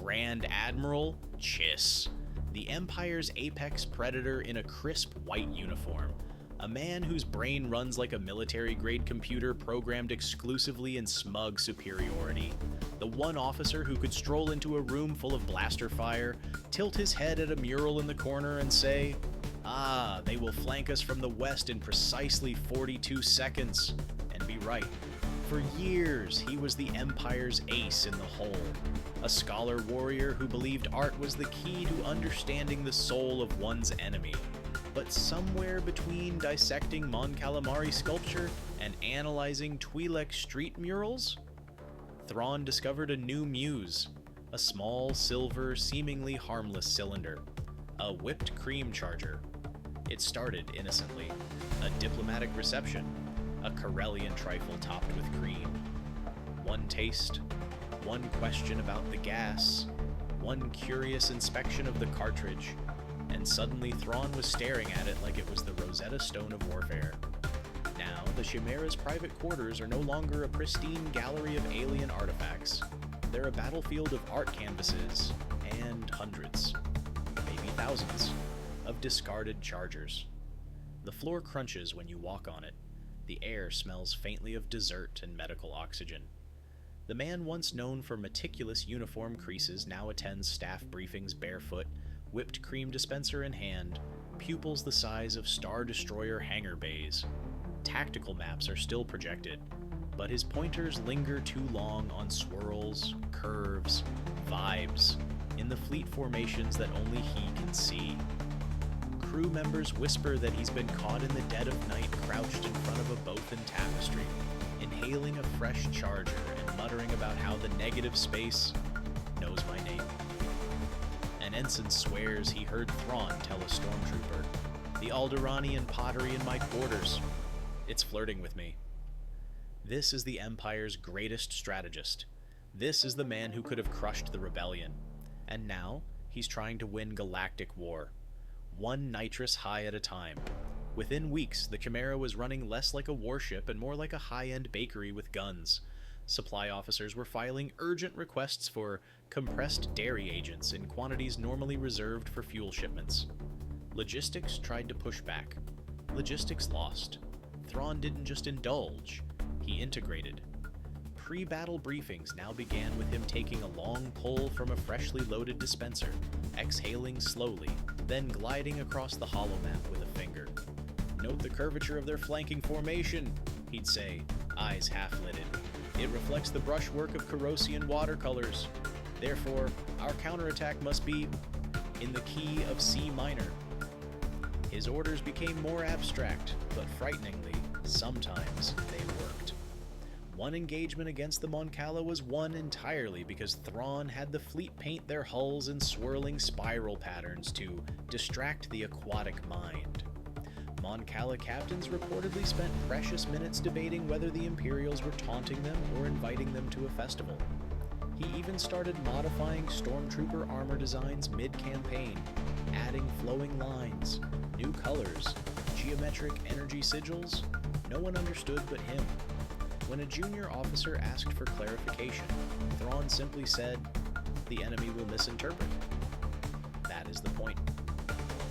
Grand Admiral Chiss, the Empire's apex predator in a crisp white uniform, a man whose brain runs like a military-grade computer programmed exclusively in smug superiority. The one officer who could stroll into a room full of blaster fire, tilt his head at a mural in the corner and say, "Ah, they will flank us from the west in precisely 42 seconds," and be right. For years, he was the Empire's ace in the hole, a scholar warrior who believed art was the key to understanding the soul of one's enemy. But somewhere between dissecting Mon Cala sculpture and analyzing Twi'lek street murals, Thrawn discovered a new muse, a small, silver, seemingly harmless cylinder, a whipped cream charger. It started innocently, a diplomatic reception, a Corellian trifle topped with cream. One taste, one question about the gas, one curious inspection of the cartridge, and suddenly Thrawn was staring at it like it was the Rosetta Stone of warfare. Now, the Chimaera's private quarters are no longer a pristine gallery of alien artifacts. They're a battlefield of art canvases and hundreds, maybe thousands, of discarded chargers. The floor crunches when you walk on it. The air smells faintly of dessert and medical oxygen. The man once known for meticulous uniform creases now attends staff briefings barefoot, whipped cream dispenser in hand, pupils the size of Star Destroyer hangar bays. Tactical maps are still projected, but his pointers linger too long on swirls, curves, vibes, in the fleet formations that only he can see. Crew members whisper that he's been caught in the dead of night crouched in front of a Bothan tapestry, inhaling a fresh charger and muttering about how the negative space knows my name. An ensign swears he heard Thrawn tell a stormtrooper, "The Alderaanian pottery in my quarters. It's flirting with me." This is the Empire's greatest strategist. This is the man who could have crushed the rebellion. And now, he's trying to win galactic war. One nitrous high at a time. Within weeks, the Chimaera was running less like a warship and more like a high-end bakery with guns. Supply officers were filing urgent requests for compressed dairy agents in quantities normally reserved for fuel shipments. Logistics tried to push back. Logistics lost. Thrawn didn't just indulge, he integrated. Pre-battle briefings now began with him taking a long pull from a freshly loaded dispenser, exhaling slowly, then gliding across the holomap with a finger. "Note the curvature of their flanking formation," he'd say, eyes half-lidded. "It reflects the brushwork of Corosian watercolors. Therefore, our counterattack must be in the key of C minor." His orders became more abstract, but frighteningly, sometimes they worked. One engagement against the Mon Cala was won entirely because Thrawn had the fleet paint their hulls in swirling spiral patterns to distract the aquatic mind. Mon Cala captains reportedly spent precious minutes debating whether the Imperials were taunting them or inviting them to a festival. He even started modifying stormtrooper armor designs mid-campaign, adding flowing lines, new colors, geometric energy sigils. No one understood but him. When a junior officer asked for clarification, Thrawn simply said, "The enemy will misinterpret." That is the point.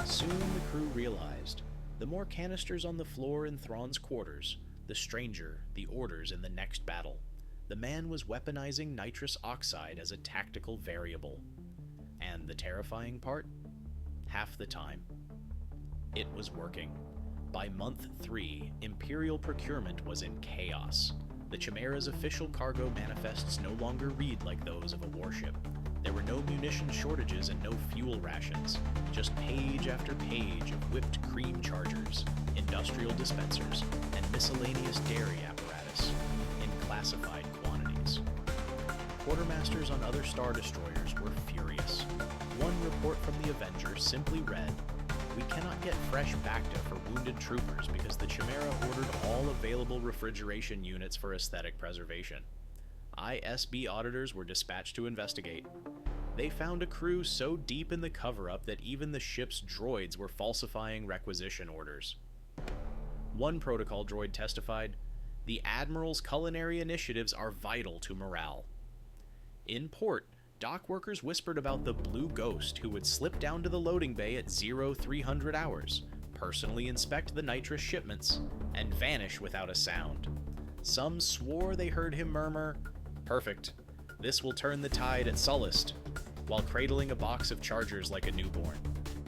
Soon the crew realized, the more canisters on the floor in Thrawn's quarters, the stranger the orders in the next battle. The man was weaponizing nitrous oxide as a tactical variable. And the terrifying part? Half the time, it was working. By month 3, Imperial procurement was in chaos. The Chimaera's official cargo manifests no longer read like those of a warship. There were no munition shortages and no fuel rations, just page after page of whipped cream chargers, industrial dispensers, and miscellaneous dairy apparatus, in classified quantities. Quartermasters on other Star Destroyers were furious. One report from the Avenger simply read, "We cannot get fresh Bacta for wounded troopers because the Chimaera ordered all available refrigeration units for aesthetic preservation." ISB auditors were dispatched to investigate. They found a crew so deep in the cover-up that even the ship's droids were falsifying requisition orders. One protocol droid testified, "The Admiral's culinary initiatives are vital to morale." In port, dock workers whispered about the blue ghost who would slip down to the loading bay at 0300 hours, personally inspect the nitrous shipments, and vanish without a sound. Some swore they heard him murmur, "Perfect. This will turn the tide at Sullust," while cradling a box of chargers like a newborn.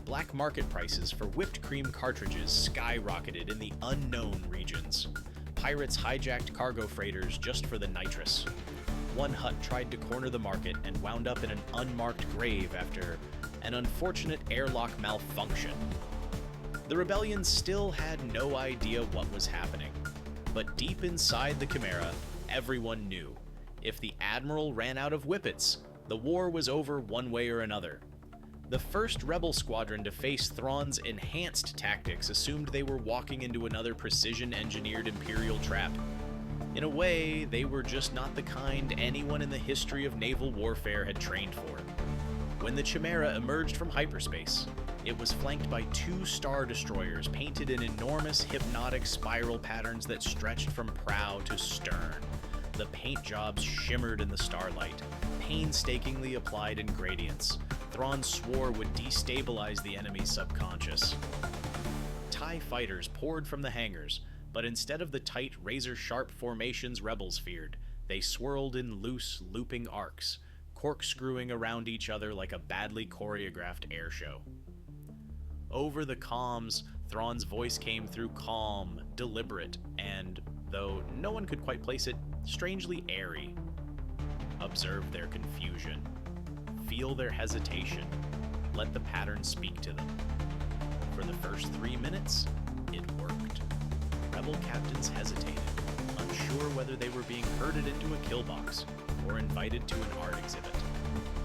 Black market prices for whipped cream cartridges skyrocketed in the unknown regions. Pirates hijacked cargo freighters just for the nitrous. One hut tried to corner the market and wound up in an unmarked grave after an unfortunate airlock malfunction. The rebellion still had no idea what was happening, but deep inside the Chimaera, everyone knew. If the Admiral ran out of whippets, the war was over one way or another. The first rebel squadron to face Thrawn's enhanced tactics assumed they were walking into another precision-engineered Imperial trap. In a way, they were just not the kind anyone in the history of naval warfare had trained for. When the Chimaera emerged from hyperspace, it was flanked by 2 star destroyers painted in enormous hypnotic spiral patterns that stretched from prow to stern. The paint jobs shimmered in the starlight, painstakingly applied in gradients. Thrawn swore would destabilize the enemy's subconscious. TIE fighters poured from the hangars, but instead of the tight, razor-sharp formations rebels feared, they swirled in loose, looping arcs, corkscrewing around each other like a badly choreographed airshow. Over the comms, Thrawn's voice came through calm, deliberate, and, though no one could quite place it, strangely airy. Observe their confusion. Feel their hesitation. Let the pattern speak to them. For the first 3 minutes, it worked. Rebel captains hesitated, unsure whether they were being herded into a kill box or invited to an art exhibit.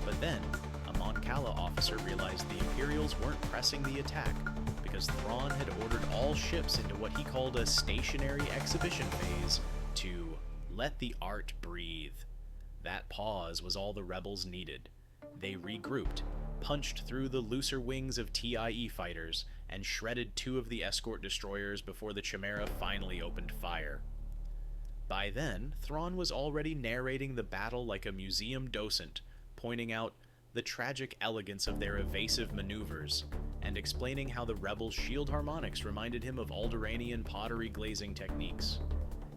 But then, a Mon Cala officer realized the Imperials weren't pressing the attack because Thrawn had ordered all ships into what he called a stationary exhibition phase to let the art breathe. That pause was all the rebels needed. They regrouped, punched through the looser wings of TIE fighters, and shredded 2 of the escort destroyers before the Chimaera finally opened fire. By then, Thrawn was already narrating the battle like a museum docent, pointing out the tragic elegance of their evasive maneuvers, and explaining how the rebels' shield harmonics reminded him of Alderaanian pottery glazing techniques.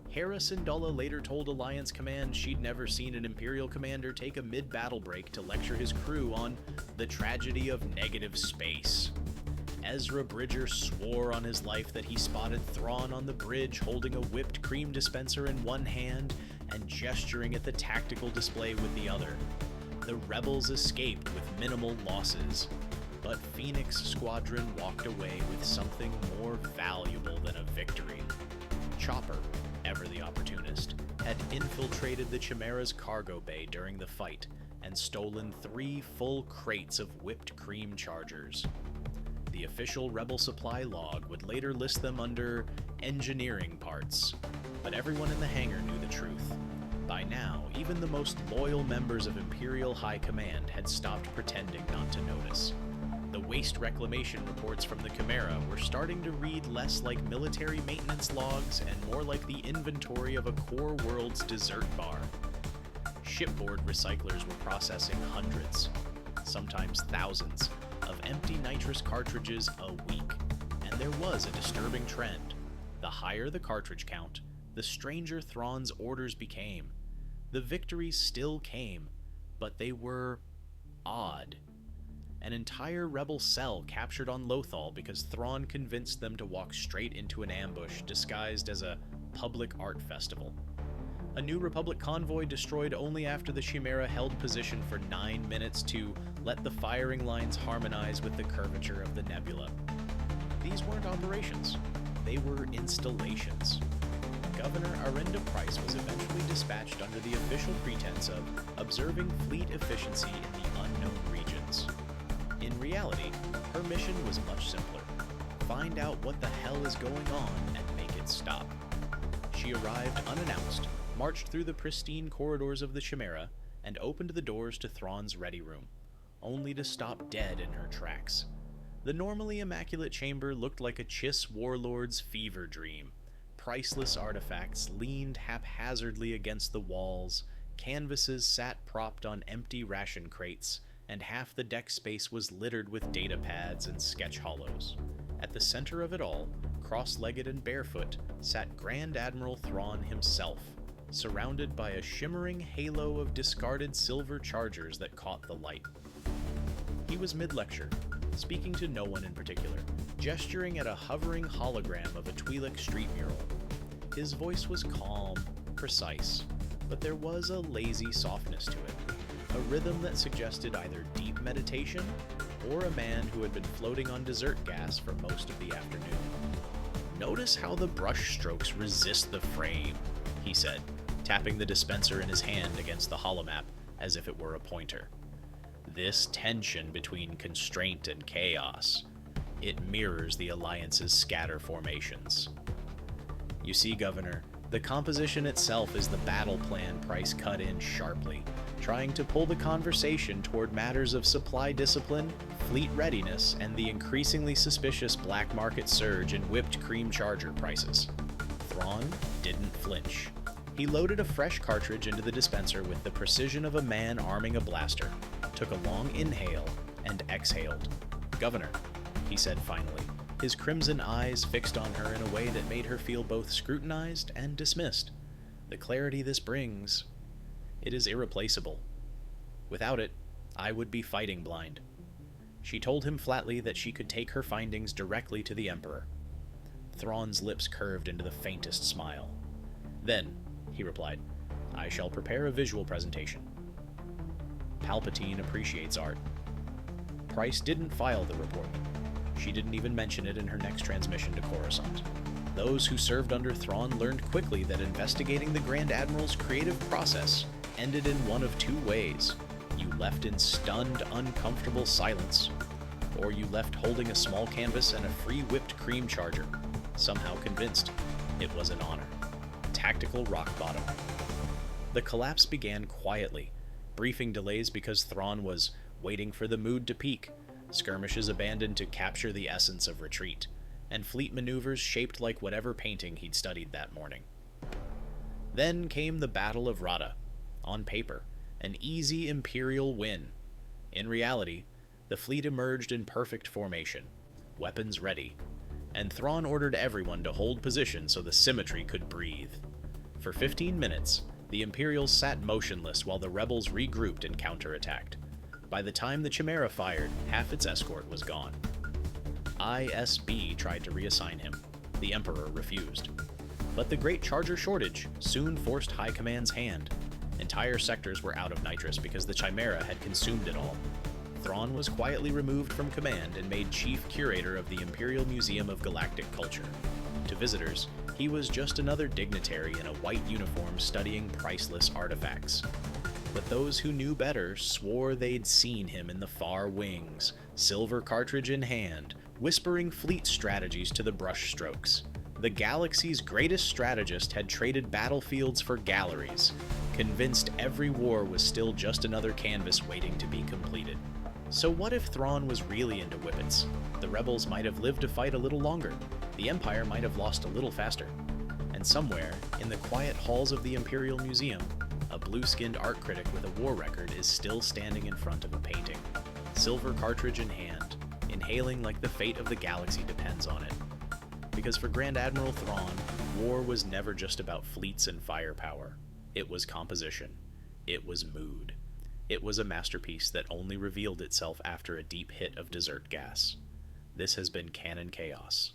Hera Syndulla later told Alliance Command she'd never seen an Imperial commander take a mid-battle break to lecture his crew on the tragedy of negative space. Ezra Bridger swore on his life that he spotted Thrawn on the bridge holding a whipped cream dispenser in one hand and gesturing at the tactical display with the other. The rebels escaped with minimal losses, but Phoenix Squadron walked away with something more valuable than a victory. Chopper, ever the opportunist, had infiltrated the Chimaera's cargo bay during the fight and stolen 3 full crates of whipped cream chargers. The official rebel supply log would later list them under engineering parts, but everyone in the hangar knew the truth. By now, even the most loyal members of Imperial High Command had stopped pretending not to notice. The waste reclamation reports from the Chimaera were starting to read less like military maintenance logs and more like the inventory of a core world's dessert bar. Shipboard recyclers were processing hundreds, sometimes thousands, of empty nitrous cartridges a week, and there was a disturbing trend. The higher the cartridge count, the stranger Thrawn's orders became. The victories still came, but they were odd. An entire rebel cell captured on Lothal because Thrawn convinced them to walk straight into an ambush disguised as a public art festival. A New Republic convoy destroyed only after the Chimaera held position for 9 minutes to let the firing lines harmonize with the curvature of the nebula. These weren't operations, they were installations. Governor Pryce was eventually dispatched under the official pretense of observing fleet efficiency in the unknown regions. In reality, her mission was much simpler. Find out what the hell is going on and make it stop. She arrived unannounced, marched through the pristine corridors of the Chimaera, and opened the doors to Thrawn's ready room, only to stop dead in her tracks. The normally immaculate chamber looked like a Chiss warlord's fever dream. Priceless artifacts leaned haphazardly against the walls, Canvases sat propped on empty ration crates, and half the deck space was littered with data pads and sketch hollows. At the center of it all, cross-legged and barefoot, sat Grand Admiral Thrawn himself, surrounded by a shimmering halo of discarded silver chargers that caught the light. He was mid-lecture, speaking to no one in particular, gesturing at a hovering hologram of a Twi'lek street mural. His voice was calm, precise, but there was a lazy softness to it, a rhythm that suggested either deep meditation or a man who had been floating on dessert gas for most of the afternoon. "Notice how the brush strokes resist the frame," he said, tapping the dispenser in his hand against the holomap as if it were a pointer. "This tension between constraint and chaos, it mirrors the Alliance's scatter formations. You see, Governor, the composition itself is the battle plan Pryce cut in sharply, trying to pull the conversation toward matters of supply discipline, fleet readiness, and the increasingly suspicious black market surge in whipped cream charger prices." Thrawn didn't flinch. He loaded a fresh cartridge into the dispenser with the precision of a man arming a blaster, took a long inhale, and exhaled. "Governor," he said finally, his crimson eyes fixed on her in a way that made her feel both scrutinized and dismissed. "The clarity this brings, it is irreplaceable. Without it, I would be fighting blind." She told him flatly that she could take her findings directly to the Emperor. Thrawn's lips curved into the faintest smile. "Then," he replied, "I shall prepare a visual presentation." Palpatine appreciates art. Pryce didn't file the report. She didn't even mention it in her next transmission to Coruscant. Those who served under Thrawn learned quickly that investigating the Grand Admiral's creative process ended in one of two ways. You left in stunned, uncomfortable silence, or you left holding a small canvas and a free whipped cream charger, somehow convinced it was an honor. Tactical rock bottom. The collapse began quietly. Briefing delays because Thrawn was waiting for the mood to peak, skirmishes abandoned to capture the essence of retreat, and fleet maneuvers shaped like whatever painting he'd studied that morning. Then came the Battle of Rada. On paper, an easy Imperial win. In reality, the fleet emerged in perfect formation, weapons ready, and Thrawn ordered everyone to hold position so the symmetry could breathe. For 15 minutes, the Imperials sat motionless while the rebels regrouped and counterattacked. By the time the Chimaera fired, half its escort was gone. ISB tried to reassign him. The Emperor refused. But the Great Charger shortage soon forced High Command's hand. Entire sectors were out of nitrous because the Chimaera had consumed it all. Thrawn was quietly removed from command and made chief curator of the Imperial Museum of Galactic Culture. To visitors, he was just another dignitary in a white uniform studying priceless artifacts. But those who knew better swore they'd seen him in the far wings, silver cartridge in hand, whispering fleet strategies to the brushstrokes. The galaxy's greatest strategist had traded battlefields for galleries, convinced every war was still just another canvas waiting to be completed. So what if Thrawn was really into whippets? The rebels might have lived to fight a little longer. The Empire might have lost a little faster. And somewhere, in the quiet halls of the Imperial Museum, a blue-skinned art critic with a war record is still standing in front of a painting, silver cartridge in hand, inhaling like the fate of the galaxy depends on it. Because for Grand Admiral Thrawn, war was never just about fleets and firepower. It was composition. It was mood. It was a masterpiece that only revealed itself after a deep hit of dessert gas. This has been Canon Chaos.